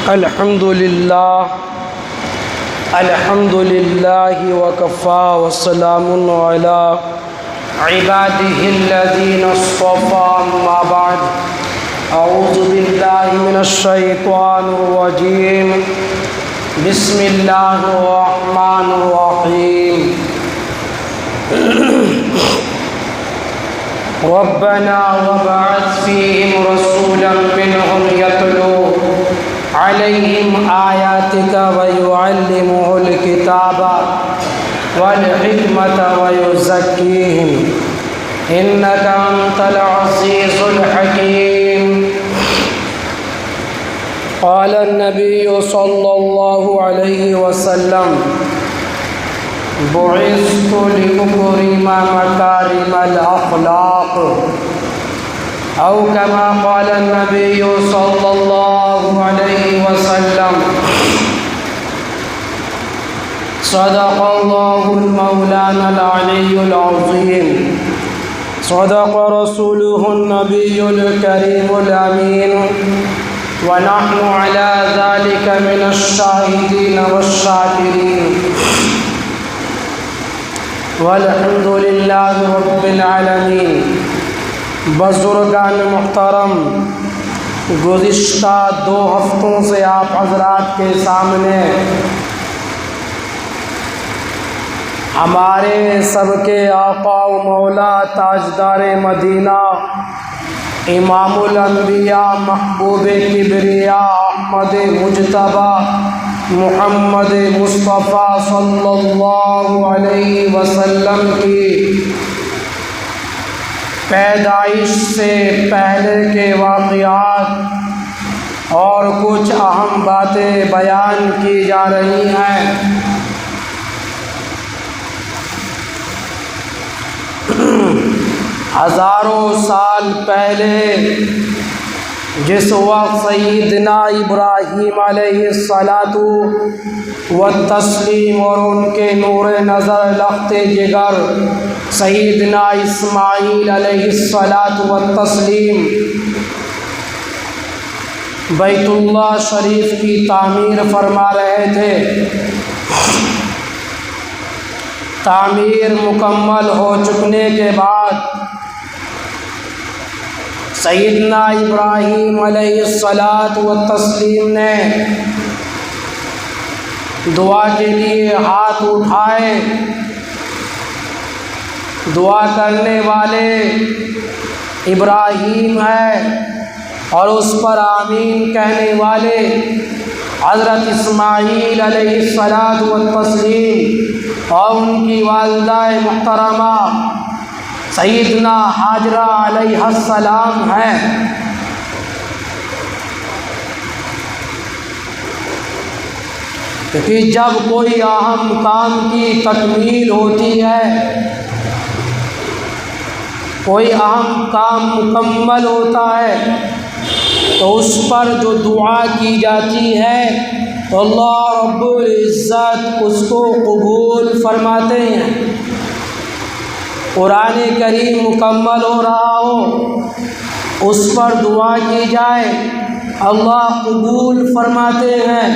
الحمد لله وكفى وسلام على عباده الذين اصطفى أما بعد أعوذ بالله من الشيطان الرجيم بسم الله الرحمن الرحيم ربنا وابعث فيهم رسولا منهم يتلو عليهم آياتك ويعلمهم الكتاب والحكمة ويزكيهم إنك أنت العزيز الحكيم قال النبي صلى الله عليه وسلم بعثت لأكرم مكارم الأخلاق أو كما قال النبي صلى الله عليه وسلم صدق الله المولانا العلي العظيم صدق رسوله النبي الكريم الأمين ونحن على ذلك من الشاهدين والشاكرين والحمد لله رب العالمین۔ بزرگان محترم، گزشتہ 2 ہفتوں سے آپ حضرات کے سامنے ہمارے سب کے آقا و مولا تاجدار مدینہ امام الانبیاء محبوب کبریاء احمد مجتبی محمد مصطفیٰ صلی اللہ علیہ وسلم کی پیدائش سے پہلے کے واقعات اور کچھ اہم باتیں بیان کی جا رہی ہیں۔ ہزاروں سال پہلے جس وقت سیدنا ابراہیم علیہ الصلاۃ والتسلیم اور ان کے نور نظر لخت جگر سیدنا اسماعیل علیہ الصلاۃ والتسلیم بیت اللہ شریف کی تعمیر فرما رہے تھے۔ تعمیر مکمل ہو چکنے کے بعد سیدنا ابراہیم علیہ الصلاۃ والتسلیم نے دعا کے لیے ہاتھ اٹھائے۔ دعا کرنے والے ابراہیم ہے اور اس پر آمین کہنے والے حضرت اسماعیل علیہ الصلاۃ والتسلیم اور ان کی والدہ محترمہ سیدنا حاجرہ علیہ السلام ہیں۔ کہ جب کوئی اہم کام کی تکمیل ہوتی ہے، کوئی اہم کام مکمل ہوتا ہے تو اس پر جو دعا کی جاتی ہے تو اللہ رب العزت اس کو قبول فرماتے ہیں۔ قرآن کریم مکمل ہو رہا ہو، اس پر دعا کی جائے، اللہ قبول فرماتے ہیں۔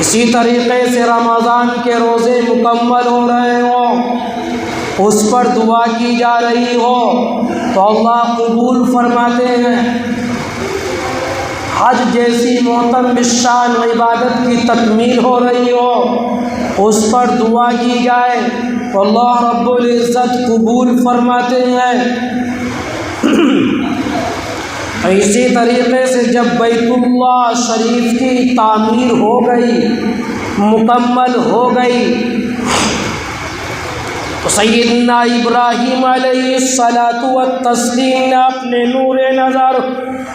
اسی طریقے سے رمضان کے روزے مکمل ہو رہے ہوں، اس پر دعا کی جا رہی ہو تو اللہ قبول فرماتے ہیں۔ حج جیسی معتبر الشان عبادت کی تکمیل ہو رہی ہو، اس پر دعا کی جائے تو اللہ رب العزت قبول فرماتے ہیں۔ اسی طریقے سے جب بیت اللہ شریف کی تعمیر ہو گئی، مکمل ہو گئی، تو سیدنا ابراہیم علیہ الصلاۃ والتسلیم نے اپنے نور نظر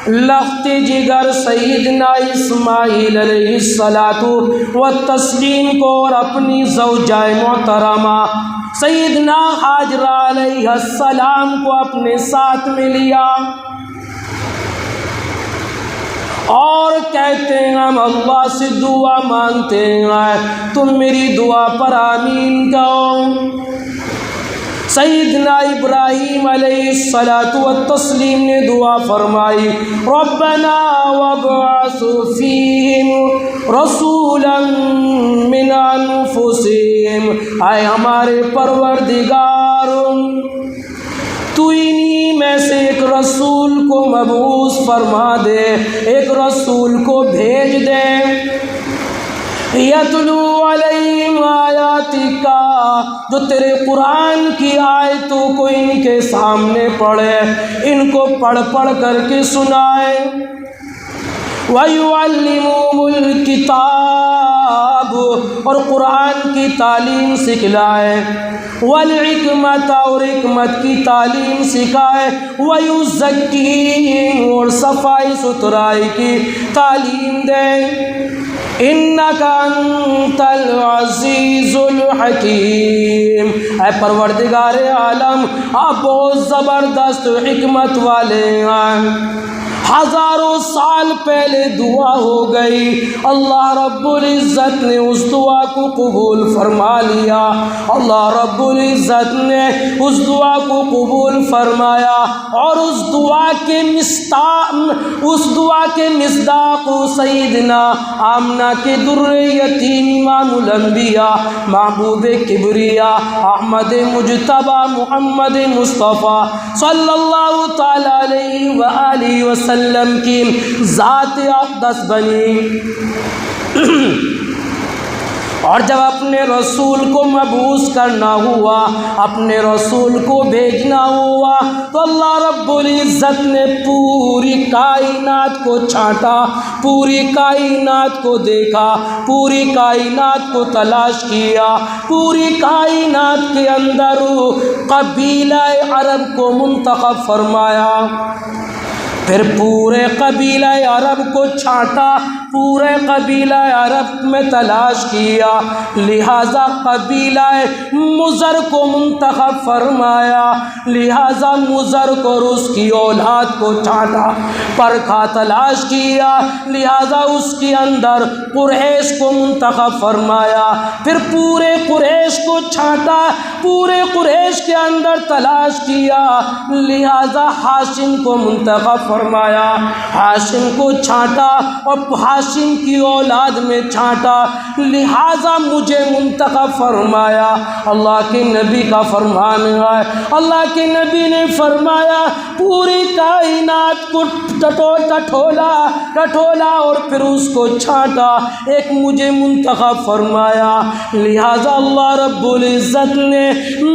لخت جگر سیدنا اسماعیل علیہ الصلاۃ والتسلیم کو اور اپنی زوجہ محترمہ سیدنا حاجرہ علیہ السلام کو اپنے ساتھ میں لیا اور کہتے ہیں ہم اللہ سے دعا مانگتے ہیں، تم میری دعا پر آمین کہو۔ سیدنا ابراہیم علیہ الصلاۃ والتسلیم نے دعا فرمائی، ربنا وابعث فیہم رسولا من انفسہم، اے ہمارے پروردگار تو انہی میں سے ایک رسول کو مبعوث فرما دے، ایک رسول کو بھیج دے، یتلو علیہم آیاتک، جو تیرے قرآن کی آیتوں کو ان کے سامنے پڑھے، ان کو پڑھ پڑھ کر کے سنائے، وَيُعَلِّمُهُمُ الْكِتَابَ، اور قرآن کی تعلیم سکھلائے، وَالْحِکْمَةَ، اور حکمت کی تعلیم سکھائے، وَيُزَكِّيهِمْ، اور صفائی ستھرائی کی تعلیم دے، اِنَّكَ أَنْتَ الْعَزِيزُ الْحَكِيمُ، اے پروردگار عالم آپ بہت زبردست حکمت والے ہیں۔ ہزاروں سال پہلے دعا ہو گئی، اللہ رب العزت نے اس دعا کو قبول فرما لیا، اللہ رب العزت نے اس دعا کو قبول فرمایا، اور اس دعا کے مصداق سیدنا آمنہ کے در یتیم امام الانبیاء محبوب کبریا احمد مجتبی محمد مصطفیٰ صلی اللہ تعالی علیہ وآلہ وسلم کی ذات اقدس بنی۔ اور جب اپنے رسول کو مبعوث کرنا ہوا، اپنے رسول کو بھیجنا ہوا، تو اللہ رب العزت نے پوری کائنات کو چھانٹا، پوری کائنات کو دیکھا، پوری کائنات کو تلاش کیا، پوری کائنات کے اندر قبیلہ عرب کو منتخب فرمایا، پھر پورے قبیلہ عرب کو چھانٹا، پورے قبیلہ عرب میں تلاش کیا، لہذا قبیلہ مضر کو منتخب فرمایا، لہذا مضر کو اور اس کی اولاد کو چھانٹا، پرکھا تلاش کیا، لہذا اس کے اندر قریش کو منتخب فرمایا، پھر پورے قریش کو چھانٹا، پورے قریش کے اندر تلاش کیا، لہذا ہاشم کو منتخب فرمایا، ہاشم کو چھانٹا اور ہاشم کی اولاد میں چھانٹا، لہذا مجھے منتخب فرمایا۔ اللہ کے نبی کا فرمان ہے، اللہ کے نبی نے فرمایا پوری کائنات کو ٹٹولا اور پھر اس کو چھانٹا، ایک مجھے منتخب فرمایا، لہذا اللہ رب العزت نے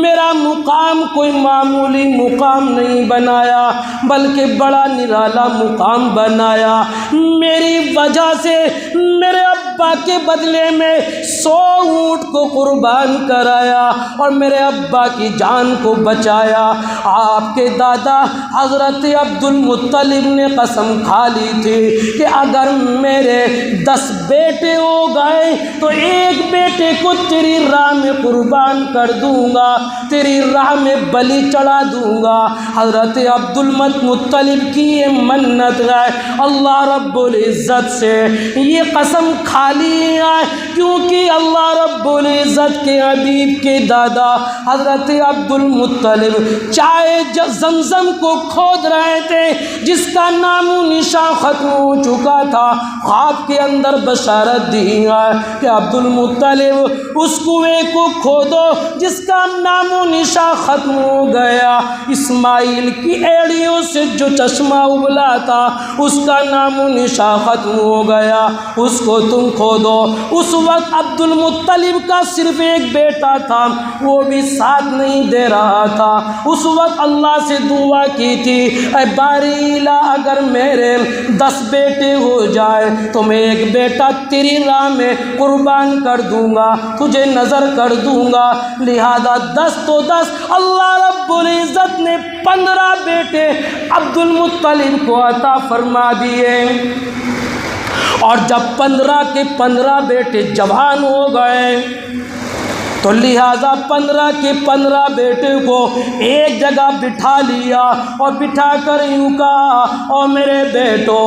میرا مقام کوئی معمولی مقام نہیں بنایا بلکہ بڑا نرالا مقام بنایا، میری وجہ سے میرے ابا کے بدلے میں 100 اونٹ کو قربان کرایا اور میرے ابا کی جان کو بچایا۔ آپ کے دادا حضرت عبد المطلب نے قسم کھا لی تھی کہ اگر میرے 10 بیٹے ہو گئے تو ایک بیٹے کو تیری راہ میں قربان کر دوں گا، تیری راہ میں بلی چڑھا دوں گا۔ حضرت عبد المطلب کی یہ منت ہے، اللہ رب العزت سے یہ قسم کھا لی ہے، کیونکہ اللہ رب العزت کے حبیب کے دادا حضرت عبد المطلب چائے زمزم کو کھود رہے تھے، جس کا نام و نشان ختم ہو چکا تھا، خواب کے اندر بشارت دی ہے کہ عبد المطلب اس کنویں کو کھودو جس کا نام و نشان ختم ہو گیا، اسماعیل کی ایڑیوں سے جو چشمہ ابلا تھا اس کا نام و نشان ختم ہو گیا، اس کو تم کھودو۔ اس وقت عبد المطلب کا صرف ایک بیٹا تھا، وہ بھی ساتھ نہیں دے رہا تھا۔ اس وقت اللہ سے دعا کی تھی، اے باری الہ اگر میرے 10 بیٹے ہو جائے تو میں ایک بیٹا تیری راہ میں قربان کر دوں گا، تجھے نظر کر دوں گا، لہذا 10 تو 10 اللہ رب العزت نے 15 بیٹے عبد المطلب کو عطا فرما دیے۔ اور جب 15 کے 15 بیٹے جوان ہو گئے تو لہٰذا 15 کے 15 بیٹے کو ایک جگہ بٹھا لیا اور بٹھا کر یوں کہا، اور میرے بیٹو،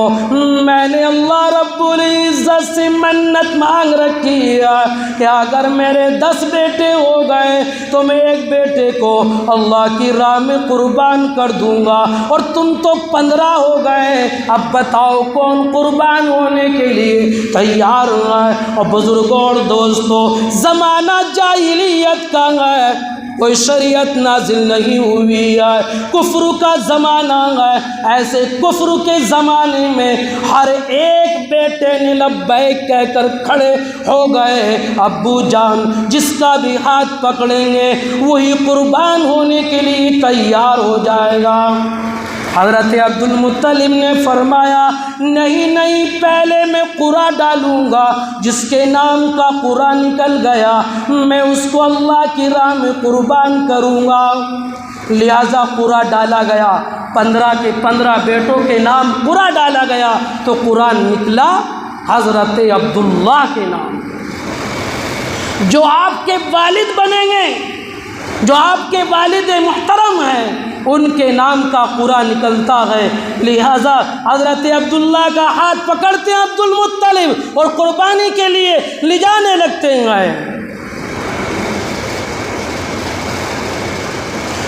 میں نے اللہ رب العزت سے منت مانگ رکھی ہے کہ اگر میرے 10 بیٹے ہو گئے تو میں ایک بیٹے کو اللہ کی راہ میں قربان کر دوں گا، اور تم تو 15 ہو گئے، اب بتاؤ کون قربان ہونے کے لیے تیار ہے؟ اور بزرگوں اور دوستوں، زمانہ جاہلیت کا ہے، کوئی شریعت نازل نہیں ہوئی ہے، کفر کا زمانہ ہے۔ ایسے کفر کے زمانے میں ہر ایک بیٹے نے لبیک کہہ کر کھڑے ہو گئے۔ ابو جان جس کا بھی ہاتھ پکڑیں گے وہی قربان ہونے کے لیے تیار ہو جائے گا۔ حضرت عبد المطلب نے فرمایا، نہیں، پہلے میں قرعہ ڈالوں گا، جس کے نام کا قرعہ نکل گیا میں اس کو اللہ کی راہ میں قربان کروں گا۔ لہذا قرعہ ڈالا گیا، 15 کے 15 بیٹوں کے نام قرعہ ڈالا گیا تو قرعہ نکلا حضرت عبداللہ کے نام، جو آپ کے والد بنیں گے، جو آپ کے والد محترم ہیں، ان کے نام کا قرعہ نکلتا ہے۔ لہذا حضرت عبداللہ کا ہاتھ پکڑتے ہیں عبد المطلب اور قربانی کے لیے لے جانے لگتے ہیں۔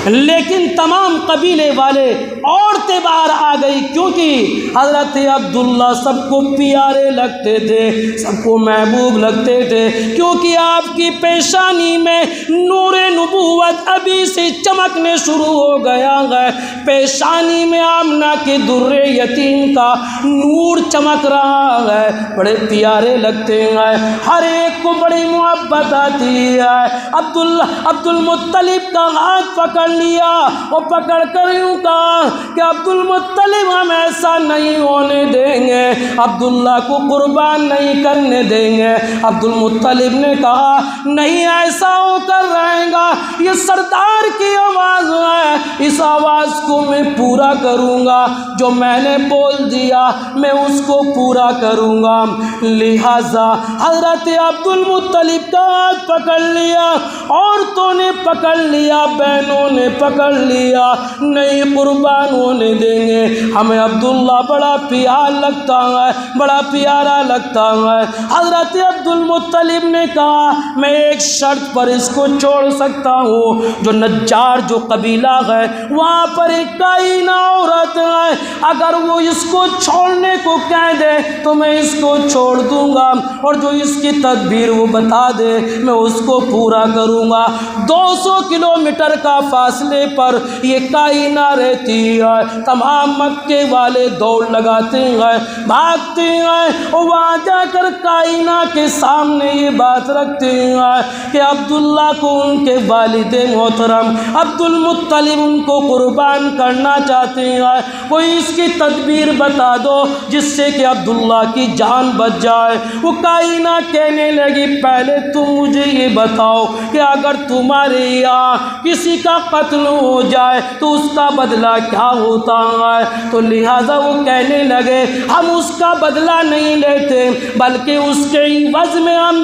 لیکن تمام قبیلے والے عورتیں باہر آ گئی، کیونکہ حضرت عبداللہ سب کو پیارے لگتے تھے، سب کو محبوب لگتے تھے، کیونکہ آپ کی پیشانی میں نور نبوت ابھی سے چمکنے شروع ہو گیا ہے۔ پیشانی میں آمنہ کے در یتیم کا نور چمک رہا ہے، بڑے پیارے لگتے ہیں، ہر ایک کو بڑی محبت آتی ہے۔ عبد المطلب کا ہاتھ پکڑ لیا اور پکڑ کر یوں کہا کہ عبد المطلب ہم ایسا نہیں ہونے دیں گے، عبداللہ کو قربان نہیں کرنے دیں گے۔ عبد المطلب نے کہا نہیں، ایسا ہو کر رہے گا، یہ سردار کی آواز ہے، اس آواز کو میں پورا کروں گا، جو میں نے بول دیا میں اس کو پورا کروں گا۔ لہذا حضرت عبد المطلب کا ہاتھ پکڑ لیا، عورتوں نے پکڑ لیا، بہنوں نے پکڑ لیا، نہیں قربان ہونے دیں گے، ہمیں عبداللہ بڑا پیار لگتا ہے، بڑا پیارا لگتا ہے۔ حضرت عبد المطلب نے کہا میں ایک شرط پر اس کو چھوڑ سکتا ہوں، جو نجار جو قبیلہ ہے وہاں پر ایک کائنہ عورت ہے، اگر وہ اس کو چھوڑنے کو کہہ دے تو میں اس کو چھوڑ دوں گا، اور جو اس کی تدبیر وہ بتا دے میں اس کو پورا کروں گا۔ 200 کلومیٹر کا فاصلے پر یہ کائنہ رہتی ہے، تمام مکے والے دوڑ لگاتے ہیں، بھاگتے ہیں، اور وہاں جا کر کائنہ کے سامنے یہ بات رکھتے ہیں کہ عبداللہ کو ان کے والد محترم عبد المطلب ان کو قربان کرنا چاہتے ہیں، کوئی اس کی تدبیر بتا دو جس سے کہ عبداللہ کی جان بچ جائے۔ وہ کائنہ کہنے لگی پہلے تم مجھے یہ بتاؤ کہ اگر تمہارے یہاں کسی کا قتل ہو جائے تو اس کا بدلہ کیا ہوتا ہے؟ تو لہٰذا وہ کہنے لگے ہم اس کا بدلہ نہیں لیتے، بلکہ اس کے عوض میں ہم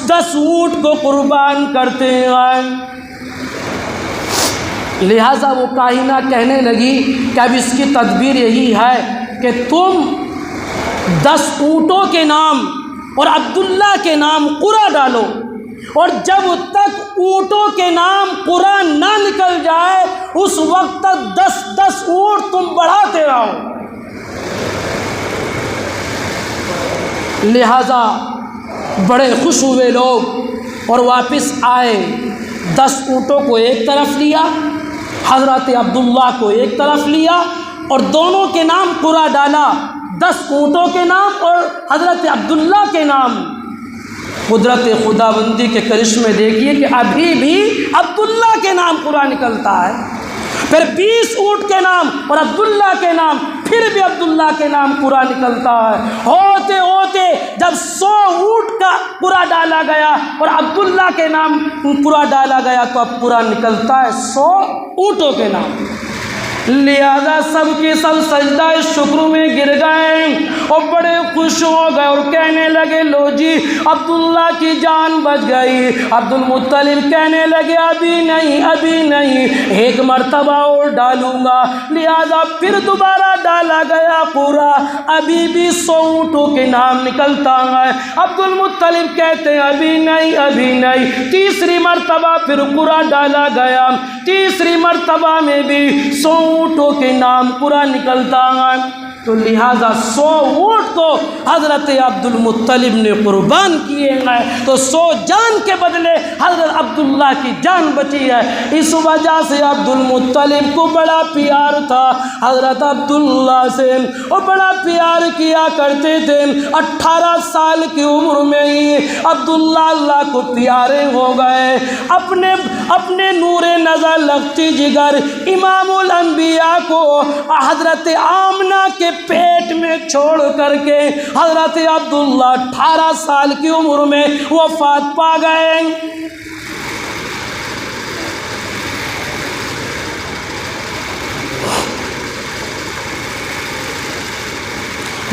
10 اونٹ کو قربان کرتے ہیں۔ لہٰذا وہ کائنہ کہنے لگی کہ اب اس کی تدبیر یہی ہے کہ تم 10 اونٹوں کے نام اور عبداللہ کے نام قرعہ ڈالو، اور جب تک اونٹوں کے نام قرعہ نہ نکل جائے اس وقت تک 10 اونٹ تم بڑھاتے رہو۔ لہذا بڑے خوش ہوئے لوگ اور واپس آئے، 10 اونٹوں کو ایک طرف لیا، حضرت عبداللہ کو ایک طرف لیا، اور دونوں کے نام قرعہ ڈالا، 10 اونٹوں کے نام اور حضرت عبداللہ کے نام۔ قدرت خداوندی کے کرشمے دیکھیے کہ ابھی بھی عبداللہ کے نام قرعہ نکلتا ہے، پھر 20 اونٹ کے نام اور عبداللہ کے نام، پھر بھی عبداللہ کے نام قرعہ نکلتا ہے۔ ہوتے ہوتے جب 100 اونٹ کا قرعہ ڈالا گیا اور عبداللہ کے نام قرعہ ڈالا گیا تو اب قرعہ نکلتا ہے 100 اونٹوں کے نام۔ لہذا سب کے سب سجدہ شکر میں گر گئے اور بڑے خوش ہو گئے اور کہنے لگے لو جی عبداللہ کی جان بچ گئی۔ عبد المطلب کہنے لگے ابھی نہیں ابھی نہیں، ایک مرتبہ اور ڈالوں گا۔ لہذا پھر دوبارہ ڈالا گیا پورا، ابھی بھی 100 اونٹوں کے نام نکلتا ہے۔ عبد المطلب کہتے ہیں ابھی نہیں ابھی نہیں، تیسری مرتبہ پھر پورا ڈالا گیا، تیسری مرتبہ میں بھی 100 اونٹوں کے نام پورا نکلتا ہے۔ تو لہٰذا 100 اونٹ تو حضرت عبد المطلب نے قربان کیے ہیں، تو 100 جان کے بدلے حضرت عبداللہ کی جان بچی ہے۔ اس وجہ سے عبد المطلب کو بڑا پیار تھا حضرت عبداللہ سے، اور بڑا پیار کیا کرتے تھے۔ 18 سال کی عمر میں ہی عبداللہ اللہ کو پیارے ہو گئے۔ اپنے نور نظر لگتی جگر امام الانبیاء کو حضرت آمنہ کے پیٹ میں چھوڑ کر کے حضرت عبداللہ 18 سال کی عمر میں وفات پا گئے۔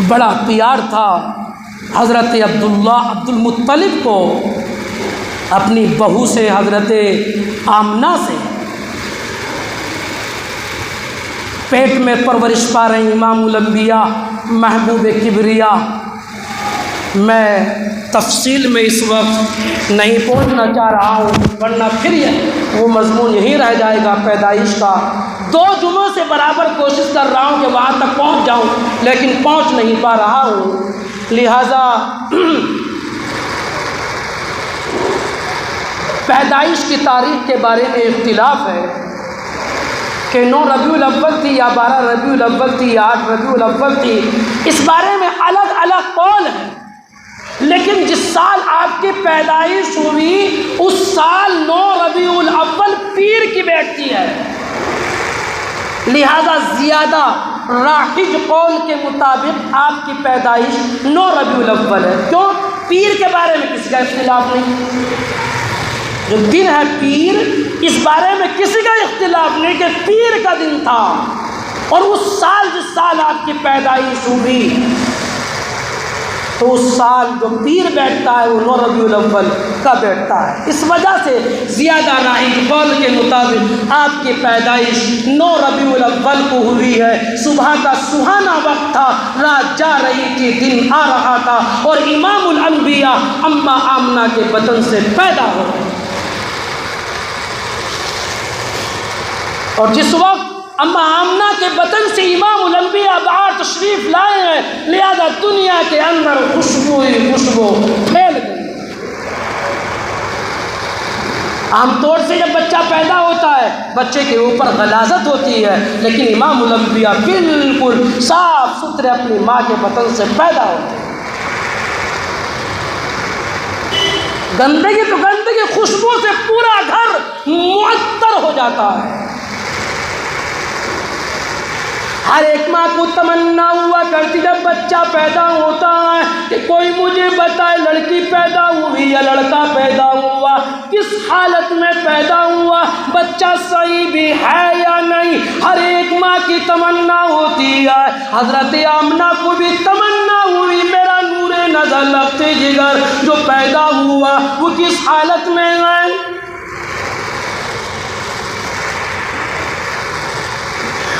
بڑا پیار تھا حضرت عبد المطلب کو اپنی بہو سے، حضرت آمنہ سے۔ پیٹ میں پرورش پا رہے ہیں امام الانبیاء محبوب کبریا۔ میں تفصیل میں اس وقت نہیں پہنچنا چاہ رہا ہوں، ورنہ پھر وہ مضمون یہی رہ جائے گا پیدائش کا۔ 2 جمعوں سے برابر کوشش کر رہا ہوں کہ وہاں تک پہنچ جاؤں، لیکن پہنچ نہیں پا رہا ہوں۔ لہذا پیدائش کی تاریخ کے بارے میں اختلاف ہے کہ 9 ربیع الاول تھی یا 12 ربیع الاول تھی یا 8 ربیع الاول تھی، اس بارے میں الگ الگ قول ہے۔ لیکن جس سال آپ کی پیدائش ہوئی اس سال 9 ربیع الاول پیر کی بیٹھتی ہے، لہذا زیادہ راحج قول کے مطابق آپ کی پیدائش 9 ربیع الاول ہے۔ کیوں؟ پیر کے بارے میں کسی کا اختلاف نہیں، جو دن ہے پیر اس بارے میں کسی کا اختلاف نہیں کہ پیر کا دن تھا، اور اس سال جس سال آپ کی پیدائش ہوئی تو اس سال جو پیر بیٹھتا ہے وہ 9 ربیع الاول کا بیٹھتا ہے۔ اس وجہ سے زیادہ راحج قول کے مطابق آپ کی پیدائش 9 ربیع الاول کو ہوئی ہے۔ صبح کا سہانا وقت تھا، رات جا رہی تھی، دن آ رہا تھا، اور امام الانبیاء اماں آمنہ کے بطن سے پیدا ہو گئے۔ اور جس وقت اماں آمنہ کے بطن سے امام الانبیاء باہر تشریف لائے ہیں، لہذا دنیا کے اندر خوشبو ہی خوشبو پھیل گئی۔ عام طور سے جب بچہ پیدا ہوتا ہے بچے کے اوپر غلاظت ہوتی ہے، لیکن امام الانبیاء بالکل صاف ستھرے اپنی ماں کے بطن سے پیدا ہوتے ہیں۔ گندگی تو گندگی، خوشبو سے پورا گھر معطر ہو جاتا ہے۔ ہر ایک ماں کو تمنا ہوا کرتی جب بچہ پیدا ہوتا ہے کہ کوئی مجھے بتائے لڑکی پیدا ہوئی یا لڑکا پیدا ہوا، کس حالت میں پیدا ہوا، بچہ صحیح بھی ہے یا نہیں، ہر ایک ماں کی تمنا ہوتی ہے۔ حضرت آمنہ کو بھی تمنا ہوئی میرا نور نظر لگتے جگر جو پیدا ہوا وہ کس حالت میں ہے۔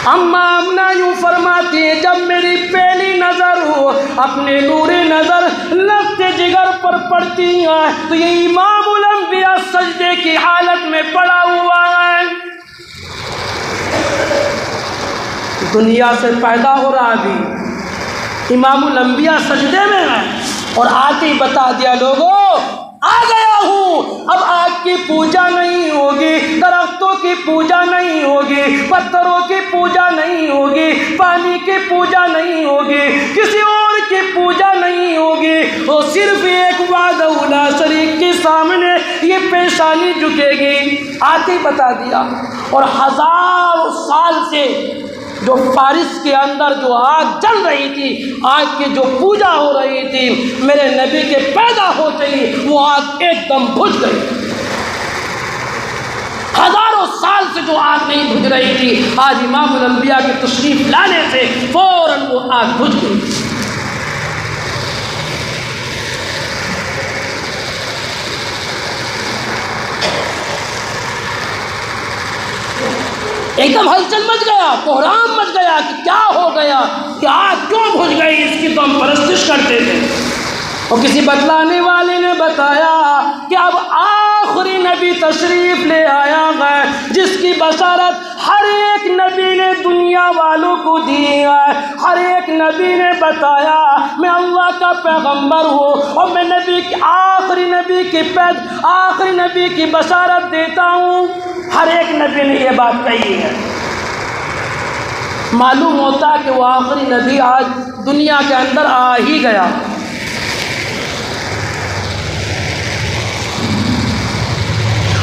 اماں آمنہ یوں فرماتی ہے جب میری پہلی نظر ہو اپنے نور نظر لگتے جگر پر پڑتی ہے تو یہ امام الانبیاء سجدے کی حالت میں پڑا ہوا ہے۔ دنیا سے پیدا ہو رہا بھی امام الانبیاء سجدے میں ہے، اور آتے ہی بتا دیا لوگوں آ گیا ہوں، اب آگ کی پوجا نہیں ہوگی، درختوں کی پوجا نہیں ہوگی، پتھروں کی پوجا نہیں ہوگی، پانی کی پوجا نہیں ہوگی، کسی اور کی پوجا نہیں ہوگی، وہ صرف ایک وحدہ لا شریک کے سامنے یہ پیشانی جھکے گی۔ آتے ہی بتا دیا۔ اور ہزاروں سال سے جو فارس کے اندر جو آگ جل رہی تھی، آگ کی جو پوجا ہو رہی تھی، میرے نبی کے پیدا ہوتے ہی وہ آگ ایک دم بجھ گئی۔ ہزاروں سال سے جو آگ نہیں بجھ رہی تھی، آج امام الانبیاء کے تشریف لانے سے فوراً وہ آگ بجھ گئی۔ ایک دم ہلچل مچ گیا، کوہرام مچ گیا کہ کیا ہو گیا، کہ آگ کیوں بجھ گئی، اس کی تو ہم پرستش کرتے تھے۔ اور کسی بتلانے والے نے بتایا کہ اب آخری نبی تشریف لے آیا ہے جس کی بشارت ہر ایک نبی نے دنیا والوں کو دی ہے۔ ہر ایک نبی نے بتایا میں اللہ کا پیغمبر ہوں اور میں آخری نبی کی بشارت دیتا ہوں۔ ہر ایک نبی نے یہ بات کہی ہے۔ معلوم ہوتا ہے کہ وہ آخری نبی آج دنیا کے اندر آ ہی گیا۔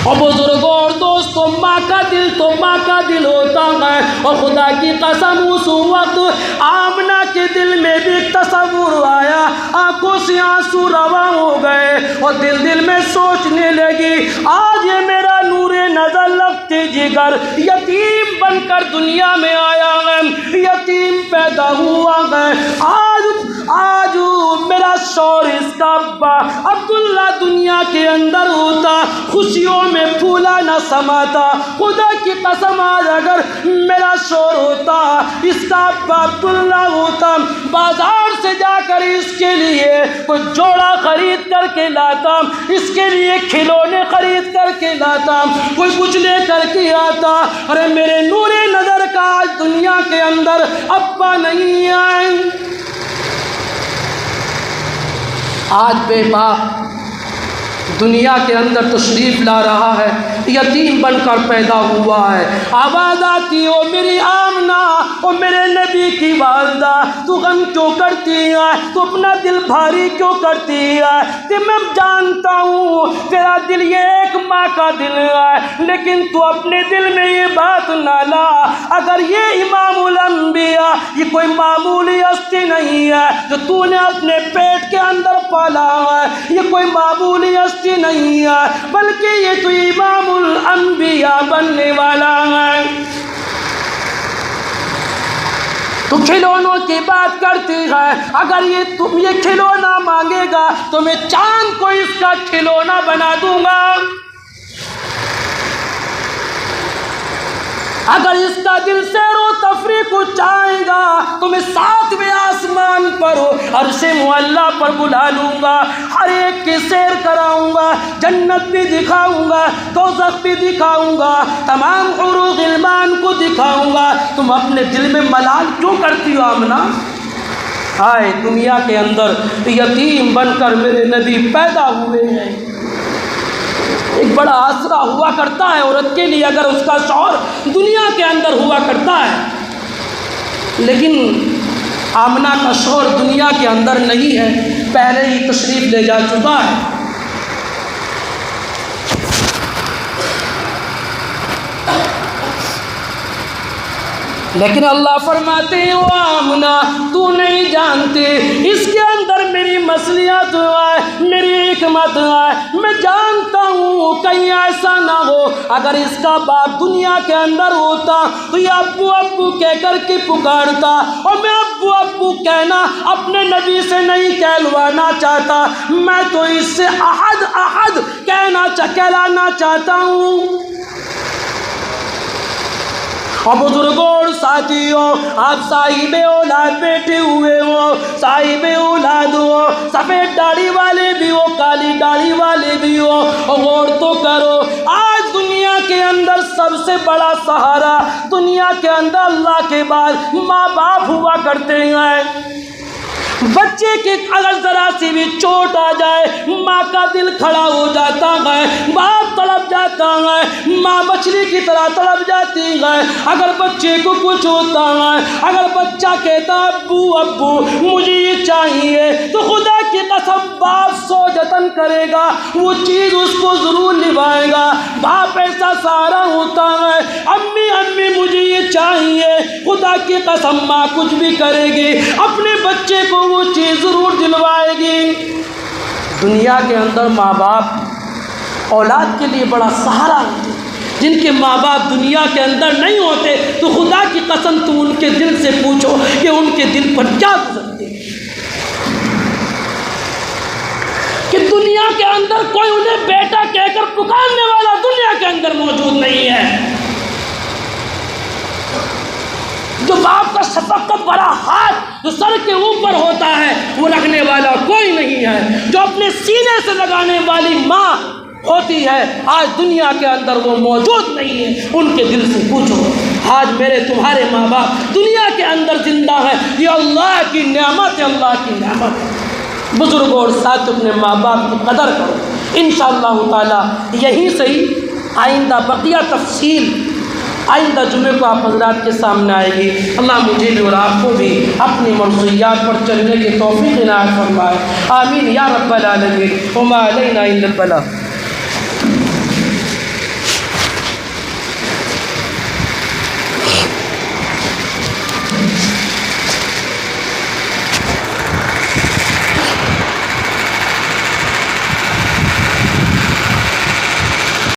اور بزرگوں اور دوستوں، ماں کا دل تو ماں کا دل ہوتا ہے، اور خدا کی قسم اس وقت آمنہ کے دل میں بھی تصور آیا، آنکھوں سے آنسو رواں ہو گئے اور دل میں سوچنے لگی آج یہ میرا نور نظر لگتے جگر یتیم بن کر دنیا میں آیا ہے، یتیم پیدا ہوا ہے۔ آج میرا شوہر اس کا ابا عبداللہ دنیا کے اندر ہوتا، خوشیوں میں پھولا نہ سماتا۔ خدا کی قسم آج اگر میرا شوہر ہوتا، اس کا ابا عبداللہ ہوتا، بازار سے جا کر اس کے لیے کوئی جوڑا خرید کر کے لاتا، اس کے لیے کھلونے خرید کر کے لاتا، کوئی کچھ لے کر کے آتا۔ ارے میرے نور نظر کا آج دنیا کے اندر ابا نہیں آئے، آج بے باپ دنیا کے اندر تشریف لا رہا ہے، یتیم بن کر پیدا ہوا ہے۔ آواز آتی ہو میری آمنہ، او میرے نبی کی والدہ، تو غم کیوں کرتی ہے، تو اپنا دل بھاری کیوں کرتی ہے؟ کہ میں جانتا ہوں تیرا دل یہ ایک ماں کا دل ہے، لیکن تو اپنے دل میں یہ بات نہ لا، اگر یہ امام الانبیاء یہ کوئی معمولی ہستی نہیں ہے جو تو نے اپنے پیٹ کے اندر پالا ہے، یہ کوئی معمولی ہستی نہیں ہے، بلکہ یہ تو امام الانبیاء بننے والا ہے۔ تو کھلونوں کی بات کرتی ہے، اگر تم یہ کھلونا مانگے گا تو میں چاند کو اس کا کھلونا بنا دوں گا، اگر اس کا دل سیر و تفریح کو چاہے گا تو میں 7ویں آسمان پر عرش معلیٰ پر بلا لوں گا، ہر ایک کی سیر کراؤں گا، جنت بھی دکھاؤں گا، دوزخ بھی دکھاؤں گا، تمام حور و غلمان کو دکھاؤں گا۔ تم اپنے دل میں ملال کیوں کرتی ہو آمنہ؟ آئے دنیا کے اندر یتیم بن کر میرے نبی پیدا ہوئے ہیں۔ ایک بڑا آسرا ہوا کرتا ہے عورت کے لیے اگر اس کا شوہر دنیا کے اندر ہوا کرتا ہے، لیکن آمنہ کا شوہر دنیا کے اندر نہیں ہے، پہلے ہی تشریف لے جا چکا ہے۔ لیکن اللہ فرماتے ہیں او آمنہ تو نہیں جانتے اس کے اندر میری مصلحت ہے، میری حکمت ہے، میں جانتا ہوں کہیں ایسا نہ ہو اگر اس کا باپ دنیا کے اندر ہوتا تو یہ ابو ابو کہہ کر کے پکارتا، اور میں ابو ابو کہنا اپنے نبی سے نہیں کہلوانا چاہتا، میں تو اس سے احد احد کہلانا چاہتا ہوں۔ اور بزرگوں اور ساتھیوں، آپ صاحب اولاد بیٹھے ہوئے ہو، صاحب اولاد ہو، سفید داڑھی والے بھی ہو، کالی داڑھی والے بھی ہو، اور غور تو کرو آج دنیا کے اندر سب سے بڑا سہارا دنیا کے اندر اللہ کے بعد ماں باپ ہوا کرتے ہیں۔ بچے کے اگر ذرا سی بھی چوٹ آ جائے ماں کا دل کھڑا ہو جاتا ہے، باپ تڑپ جاتا ہے، ماں مچھلی کی طرح تڑپ جاتی ہے۔ اگر بچے کو کچھ ہوتا ہے، اگر بچہ کہتا ابو ابو مجھے یہ چاہیے، تو خدا کی قسم باپ سو جتن کرے گا، وہ چیز اس کو ضرور نبھائے گا۔ باپ ایسا سہارا ہوتا ہے، امی امی مجھے یہ چاہیے، خدا کی قسم ماں کچھ بھی کرے گی، اپنے بچے کو وہ چیز ضرور دلوائے گی۔ دنیا کے اندر ماں باپ اولاد کے لیے بڑا سہارا ہوتے، جن کے ماں باپ دنیا کے اندر نہیں ہوتے تو خدا کی قسم تو ان کے دل سے پوچھو کہ ان کے دل پر کیا گزرتے کہ دنیا کے اندر کوئی انہیں بیٹا کہہ کر پکارنے والا دنیا کے اندر موجود نہیں ہے۔ جو باپ کا شفقت بڑا ہاتھ جو سر کے اوپر ہوتا ہے وہ رکھنے والا کوئی نہیں ہے، جو اپنے سینے سے لگانے والی ماں ہوتی ہے آج دنیا کے اندر وہ موجود نہیں ہے۔ ان کے دل سے پوچھو، آج میرے تمہارے ماں باپ دنیا کے اندر زندہ ہیں، یہ اللہ کی نعمت ہے، اللہ کی نعمت ہے۔ بزرگوں اور ساتھ اپنے ماں باپ کی قدر کرو۔ انشاءاللہ تعالی یہیں سے ہی آئندہ بقیہ تفصیل آئندہ جمعے کو آپ حضرات کے سامنے آئے گی۔ اللہ مجھے بھی اور آپ کو بھی اپنی مرضیات پر چلنے کی توفیق عنایت فرمائے، آمین یا رب العالمین۔ وما علینا الا البلاغ۔